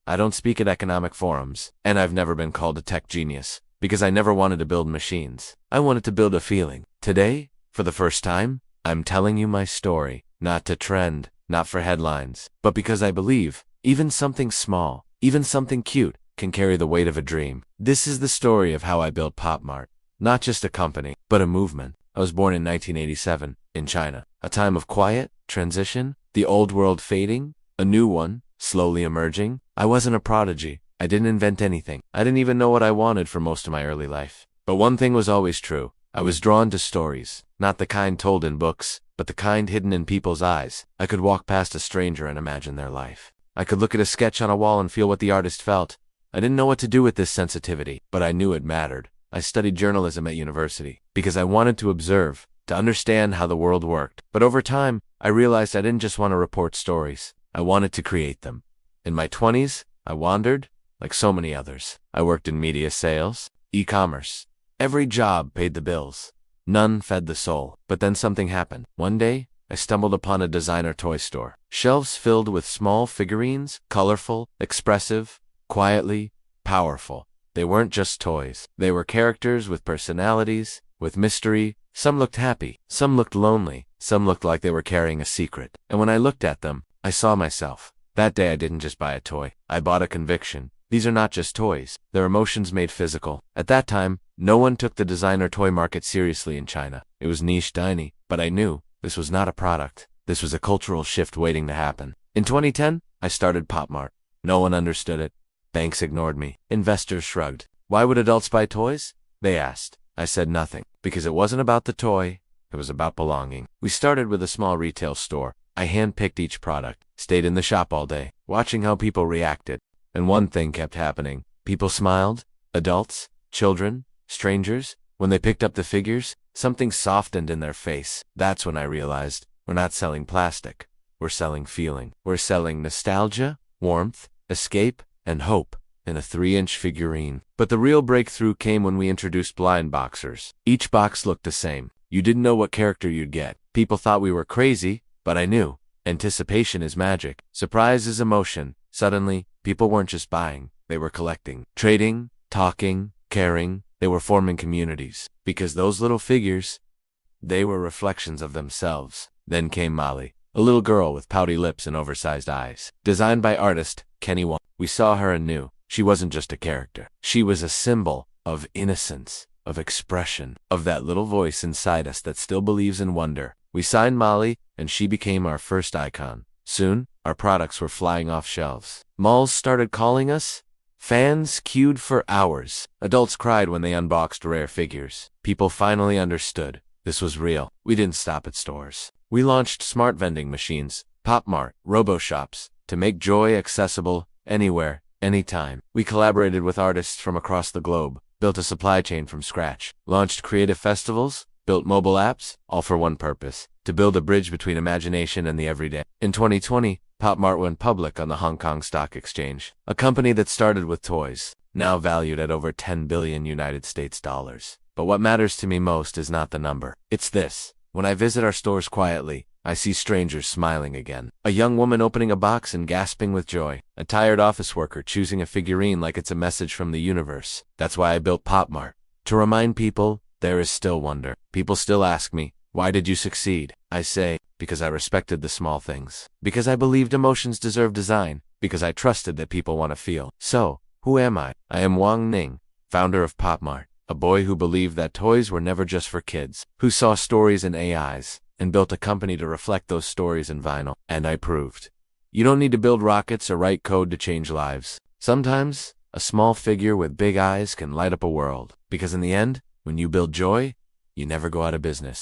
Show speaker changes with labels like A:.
A: I don't speak at economic forums, and I've never been called a tech genius, because I never wanted to build machines. I wanted to build a feeling. Today, for the first time, I'm telling you my story, not to trend, not for headlines, but because I believe even something small, even something cute, can carry the weight of a dream. This is the story of how I built Pop Mart. Not just a company, but a movement. I was born in 1987, in China. A time of quiet, transition, the old world fading, a new one, slowly emerging. I wasn't a prodigy. I didn't invent anything. I didn't even know what I wanted for most of my early life. But one thing was always true. I was drawn to stories, not the kind told in books, but the kind hidden in people's eyes. I could walk past a stranger and imagine their life. I could look at a sketch on a wall and feel what the artist felt. I didn't know what to do with this sensitivity, but I knew it mattered. I studied journalism at university because I wanted to observe, to understand how the world worked. But over time, I realized I didn't just want to report stories. I wanted to create them. In my 20s, I wandered, like so many others. I worked in media sales, e-commerce. Every job paid the bills. None fed the soul. But then something happened. One day, I stumbled upon a designer toy store. Shelves filled with small figurines, colorful, expressive, quietly powerful. They weren't just toys. They were characters with personalities, with mystery. Some looked happy. Some looked lonely. Some looked like they were carrying a secret. And when I looked at them, I saw myself. That day I didn't just buy a toy. I bought a conviction. These are not just toys. They're emotions made physical. At that time, no one took the designer toy market seriously in China. It was niche, tiny. But I knew this was not a product. This was a cultural shift waiting to happen. In 2010, I started Pop Mart. No one understood it. Banks ignored me. Investors shrugged. Why would adults buy toys? They asked. I said nothing. Because it wasn't about the toy. It was about belonging. We started with a small retail store. I handpicked each product, stayed in the shop all day, watching how people reacted. And one thing kept happening. People smiled. Adults, children, strangers. When they picked up the figures, something softened in their face. That's when I realized we're not selling plastic. We're selling feeling. We're selling nostalgia, warmth, escape, and hope in a 3-inch figurine. But the real breakthrough came when we introduced blind boxers. Each box looked the same. You didn't know what character you'd get. People thought we were crazy, but I knew. Anticipation is magic. Surprise is emotion. Suddenly, people weren't just buying. They were collecting, trading, talking, caring. They were forming communities. Because those little figures, they were reflections of themselves. Then came Molly, a little girl with pouty lips and oversized eyes. Designed by artist Kenny Wong. We saw her and knew she wasn't just a character. She was a symbol of innocence, of expression, of that little voice inside us that still believes in wonder. We signed Molly, and she became our first icon. Soon, our products were flying off shelves. Malls started calling us. Fans queued for hours. Adults cried when they unboxed rare figures. People finally understood. This was real. We didn't stop at stores. We launched smart vending machines, Pop Mart, robo-shops, to make joy accessible anywhere, anytime. We collaborated with artists from across the globe, built a supply chain from scratch, launched creative festivals, built mobile apps, all for one purpose, to build a bridge between imagination and the everyday. In 2020, Pop Mart went public on the Hong Kong Stock Exchange, a company that started with toys, now valued at over 10 billion United States dollars. But what matters to me most is not the number. It's this. When I visit our stores quietly, I see strangers smiling again. A young woman opening a box and gasping with joy. A tired office worker choosing a figurine like it's a message from the universe. That's why I built Pop Mart. To remind people, there is still wonder. People still ask me, why did you succeed? I say, because I respected the small things. Because I believed emotions deserve design. Because I trusted that people want to feel. So, who am I? I am Wang Ning, founder of Pop Mart. A boy who believed that toys were never just for kids. Who saw stories in AIs. And built a company to reflect those stories in vinyl. And I proved. You don't need to build rockets or write code to change lives. Sometimes, a small figure with big eyes can light up a world. Because in the end, when you build joy, you never go out of business.